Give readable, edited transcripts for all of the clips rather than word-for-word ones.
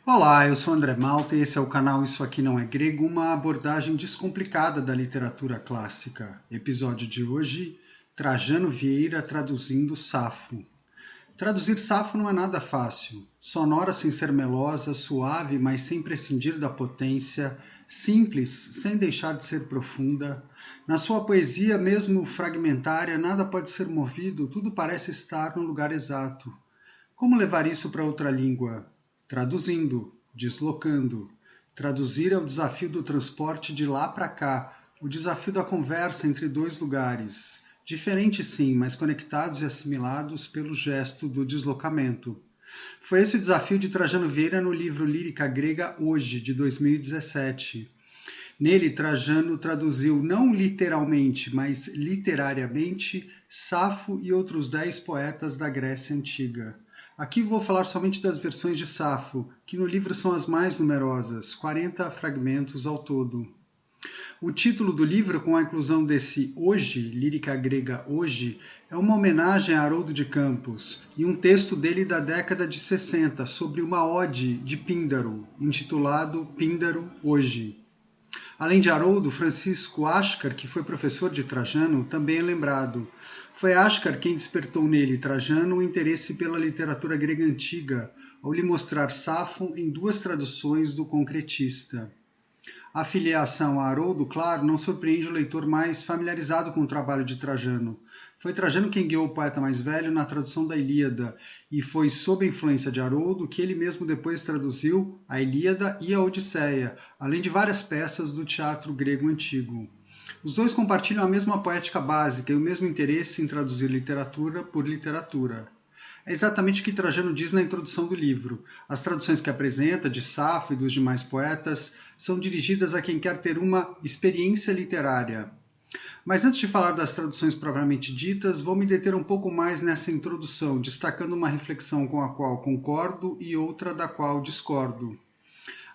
Olá, eu sou André Malta e esse é o canal Isso Aqui Não É Grego, uma abordagem descomplicada da literatura clássica. Episódio de hoje, Trajano Vieira traduzindo Safo. Traduzir Safo não é nada fácil. Sonora sem ser melosa, suave, mas sem prescindir da potência, simples, sem deixar de ser profunda. Na sua poesia, mesmo fragmentária, nada pode ser movido, tudo parece estar no lugar exato. Como levar isso para outra língua? Traduzindo, deslocando. Traduzir é o desafio do transporte de lá para cá, o desafio da conversa entre dois lugares. Diferentes sim, mas conectados e assimilados pelo gesto do deslocamento. Foi esse o desafio de Trajano Vieira no livro Lírica Grega Hoje, de 2017. Nele, Trajano traduziu não literalmente, mas literariamente, Safo e outros 10 poetas da Grécia Antiga. Aqui vou falar somente das versões de Safo, que no livro são as mais numerosas, 40 fragmentos ao todo. O título do livro, com a inclusão desse Hoje, Lírica Grega Hoje, é uma homenagem a Haroldo de Campos e um texto dele da década de 60 sobre uma ode de Píndaro, intitulado Píndaro Hoje. Além de Haroldo, Francisco Ascar, que foi professor de Trajano, também é lembrado. Foi Ascar quem despertou nele, Trajano, o interesse pela literatura grega antiga, ao lhe mostrar Safo em 2 traduções do concretista. A filiação a Haroldo, claro, não surpreende o leitor mais familiarizado com o trabalho de Trajano. Foi Trajano quem guiou o poeta mais velho na tradução da Ilíada, e foi sob a influência de Haroldo que ele mesmo depois traduziu a Ilíada e a Odisseia, além de várias peças do teatro grego antigo. Os dois compartilham a mesma poética básica e o mesmo interesse em traduzir literatura por literatura. É exatamente o que Trajano diz na introdução do livro. As traduções que apresenta, de Safo e dos demais poetas, são dirigidas a quem quer ter uma experiência literária. Mas antes de falar das traduções propriamente ditas, vou me deter um pouco mais nessa introdução, destacando uma reflexão com a qual concordo e outra da qual discordo.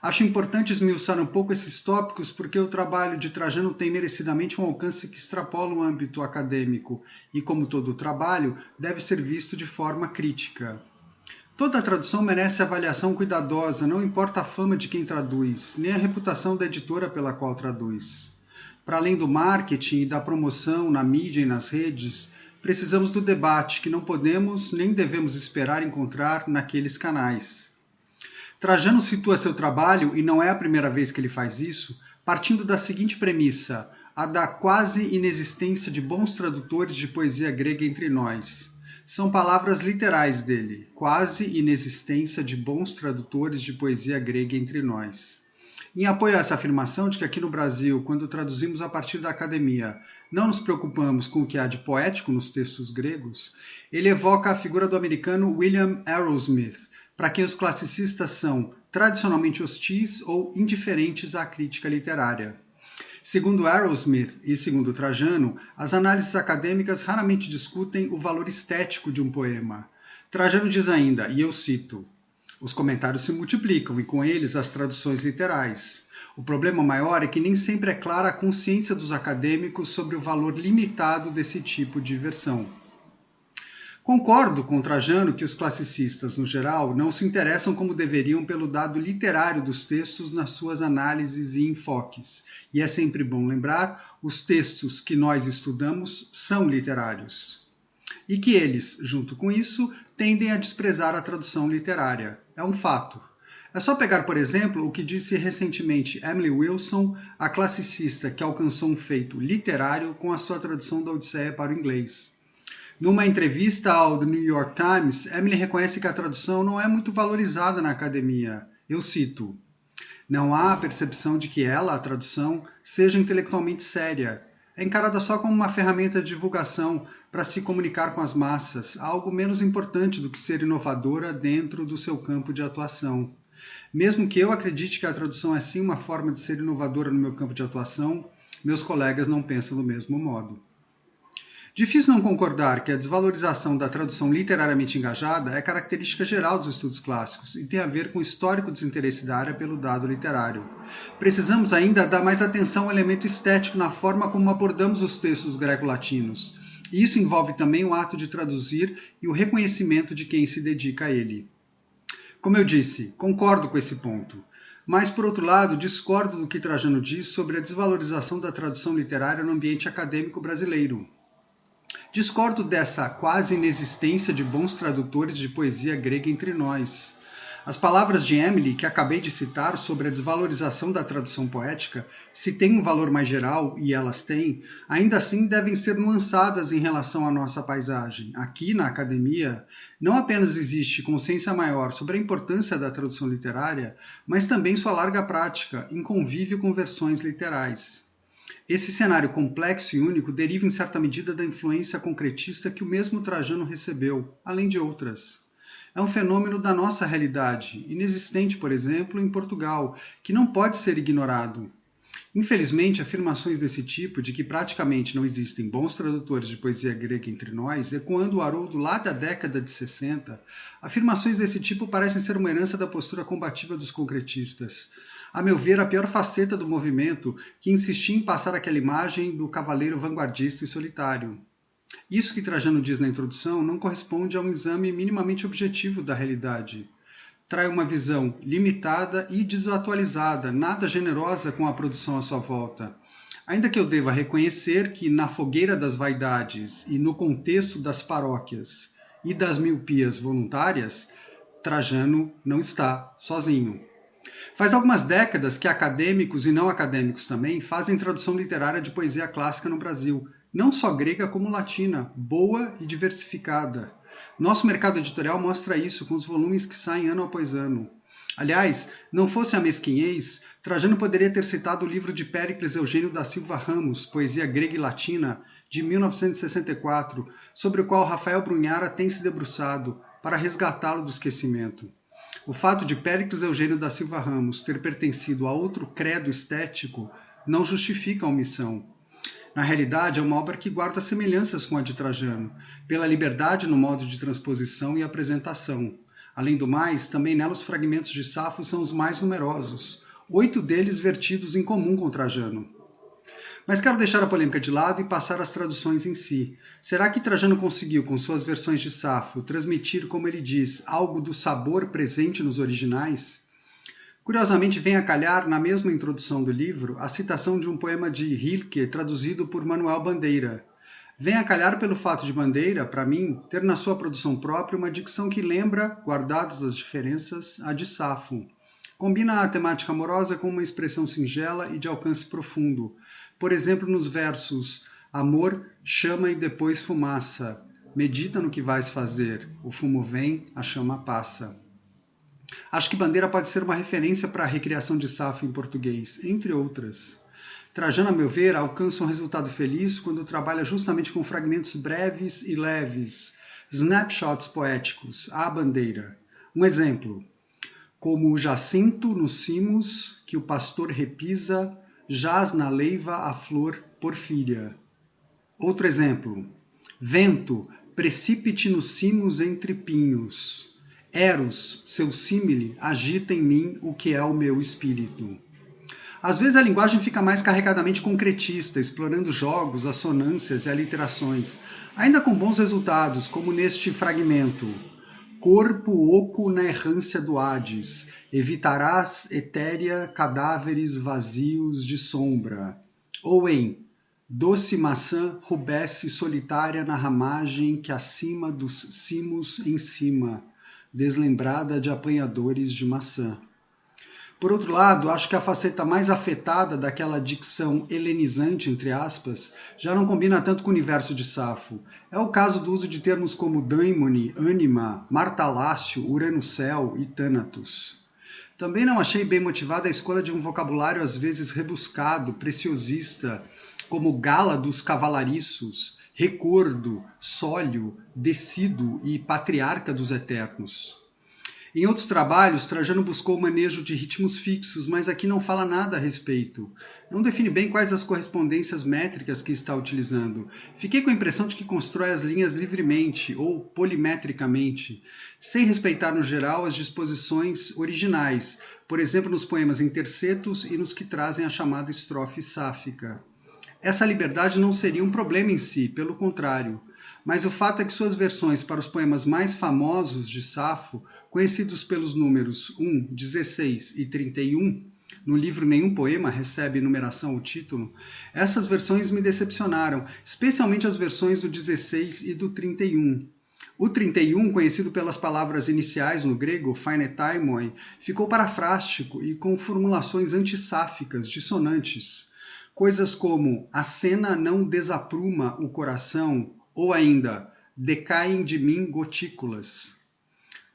Acho importante esmiuçar um pouco esses tópicos porque o trabalho de Trajano tem merecidamente um alcance que extrapola o âmbito acadêmico e, como todo trabalho, deve ser visto de forma crítica. Toda tradução merece avaliação cuidadosa, não importa a fama de quem traduz, nem a reputação da editora pela qual traduz. Para além do marketing e da promoção na mídia e nas redes, precisamos do debate que não podemos nem devemos esperar encontrar naqueles canais. Trajano situa seu trabalho, e não é a primeira vez que ele faz isso, partindo da seguinte premissa, a da quase inexistência de bons tradutores de poesia grega entre nós. São palavras literais dele, quase inexistência de bons tradutores de poesia grega entre nós. Em apoio a essa afirmação de que aqui no Brasil, quando traduzimos a partir da academia, não nos preocupamos com o que há de poético nos textos gregos, ele evoca a figura do americano William Arrowsmith, para quem os classicistas são tradicionalmente hostis ou indiferentes à crítica literária. Segundo Arrowsmith e segundo Trajano, as análises acadêmicas raramente discutem o valor estético de um poema. Trajano diz ainda, e eu cito, os comentários se multiplicam e com eles as traduções literais. O problema maior é que nem sempre é clara a consciência dos acadêmicos sobre o valor limitado desse tipo de versão. Concordo com Trajano que os classicistas, no geral, não se interessam como deveriam pelo dado literário dos textos nas suas análises e enfoques. E é sempre bom lembrar, os textos que nós estudamos são literários. E que eles, junto com isso, tendem a desprezar a tradução literária. É um fato. É só pegar, por exemplo, o que disse recentemente Emily Wilson, a classicista que alcançou um feito literário com a sua tradução da Odisseia para o inglês. Numa entrevista ao The New York Times, Emily reconhece que a tradução não é muito valorizada na academia. Eu cito, não há a percepção de que ela, a tradução, seja intelectualmente séria. É encarada só como uma ferramenta de divulgação para se comunicar com as massas, algo menos importante do que ser inovadora dentro do seu campo de atuação. Mesmo que eu acredite que a tradução é sim uma forma de ser inovadora no meu campo de atuação, meus colegas não pensam do mesmo modo. Difícil não concordar que a desvalorização da tradução literariamente engajada é característica geral dos estudos clássicos e tem a ver com o histórico desinteresse da área pelo dado literário. Precisamos ainda dar mais atenção ao elemento estético na forma como abordamos os textos greco-latinos. E isso envolve também o ato de traduzir e o reconhecimento de quem se dedica a ele. Como eu disse, concordo com esse ponto. Mas, por outro lado, discordo do que Trajano diz sobre a desvalorização da tradução literária no ambiente acadêmico brasileiro. Discordo dessa quase inexistência de bons tradutores de poesia grega entre nós. As palavras de Emily, que acabei de citar sobre a desvalorização da tradução poética, se têm um valor mais geral, e elas têm, ainda assim devem ser nuançadas em relação à nossa paisagem. Aqui, na academia, não apenas existe consciência maior sobre a importância da tradução literária, mas também sua larga prática em convívio com versões literais. Esse cenário complexo e único deriva em certa medida da influência concretista que o mesmo Trajano recebeu, além de outras. É um fenômeno da nossa realidade, inexistente, por exemplo, em Portugal, que não pode ser ignorado. Infelizmente, afirmações desse tipo, de que praticamente não existem bons tradutores de poesia grega entre nós, ecoando o Haroldo lá da década de 60, afirmações desse tipo parecem ser uma herança da postura combativa dos concretistas. A meu ver, a pior faceta do movimento que insistia em passar aquela imagem do cavaleiro vanguardista e solitário. Isso que Trajano diz na introdução não corresponde a um exame minimamente objetivo da realidade. Trai uma visão limitada e desatualizada, nada generosa com a produção à sua volta. Ainda que eu deva reconhecer que, na fogueira das vaidades e no contexto das paróquias e das miopias voluntárias, Trajano não está sozinho. Faz algumas décadas que acadêmicos e não acadêmicos também fazem tradução literária de poesia clássica no Brasil, não só grega como latina, boa e diversificada. Nosso mercado editorial mostra isso com os volumes que saem ano após ano. Aliás, não fosse a mesquinhez, Trajano poderia ter citado o livro de Péricles Eugênio da Silva Ramos, Poesia Grega e Latina, de 1964, sobre o qual Rafael Brunhara tem se debruçado para resgatá-lo do esquecimento. O fato de Péricles Eugênio da Silva Ramos ter pertencido a outro credo estético não justifica a omissão. Na realidade, é uma obra que guarda semelhanças com a de Trajano, pela liberdade no modo de transposição e apresentação. Além do mais, também nela os fragmentos de Safo são os mais numerosos, 8 deles vertidos em comum com Trajano. Mas quero deixar a polêmica de lado e passar às traduções em si. Será que Trajano conseguiu, com suas versões de Safo, transmitir, como ele diz, algo do sabor presente nos originais? Curiosamente, vem a calhar, na mesma introdução do livro, a citação de um poema de Rilke traduzido por Manuel Bandeira. Vem a calhar pelo fato de Bandeira, para mim, ter na sua produção própria uma dicção que lembra, guardadas as diferenças, a de Safo. Combina a temática amorosa com uma expressão singela e de alcance profundo. Por exemplo, nos versos Amor, chama e depois fumaça. Medita no que vais fazer. O fumo vem, a chama passa. Acho que Bandeira pode ser uma referência para a recriação de Safo em português, entre outras. Trajano, a meu ver, alcança um resultado feliz quando trabalha justamente com fragmentos breves e leves, snapshots poéticos, à Bandeira. Um exemplo: como o jacinto nos cimos, que o pastor repisa, jaz na leiva a flor porfíria. Outro exemplo: vento, precipite nos cimos entre pinhos. Eros, seu símile, agita em mim o que é o meu espírito. Às vezes a linguagem fica mais carregadamente concretista, explorando jogos, assonâncias e aliterações, ainda com bons resultados, como neste fragmento. Corpo oco na errância do Hades, evitarás etérea cadáveres vazios de sombra. Ou em doce maçã rubesce solitária na ramagem que acima dos cimos em cima, deslembrada de apanhadores de maçã. Por outro lado, acho que a faceta mais afetada daquela dicção helenizante, entre aspas, já não combina tanto com o universo de Safo. É o caso do uso de termos como daimone, ânima, martalácio, urano-céu e thanatos. Também não achei bem motivada a escolha de um vocabulário às vezes rebuscado, preciosista, como gala dos cavalariços, recordo, sólio, decido e patriarca dos eternos. Em outros trabalhos, Trajano buscou o manejo de ritmos fixos, mas aqui não fala nada a respeito. Não define bem quais as correspondências métricas que está utilizando. Fiquei com a impressão de que constrói as linhas livremente ou polimetricamente, sem respeitar no geral as disposições originais, por exemplo nos poemas em tercetos e nos que trazem a chamada estrofe sáfica. Essa liberdade não seria um problema em si, pelo contrário. mas o fato é que suas versões para os poemas mais famosos de Safo, conhecidos pelos números 1, 16 e 31, no livro Nenhum Poema recebe numeração ou título, essas versões me decepcionaram, especialmente as versões do 16 e do 31. O 31, conhecido pelas palavras iniciais no grego, phainetai, ficou parafrástico e com formulações antissáficas, dissonantes. Coisas como a cena não desapruma o coração, ou ainda, decaem de mim gotículas.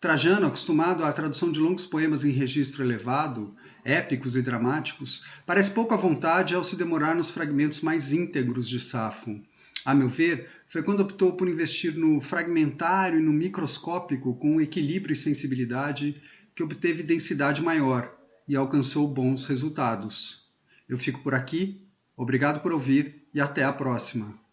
Trajano, acostumado à tradução de longos poemas em registro elevado, épicos e dramáticos, parece pouco à vontade ao se demorar nos fragmentos mais íntegros de Safo. A meu ver, foi quando optou por investir no fragmentário e no microscópico com equilíbrio e sensibilidade que obteve densidade maior e alcançou bons resultados. Eu fico por aqui, obrigado por ouvir e até a próxima.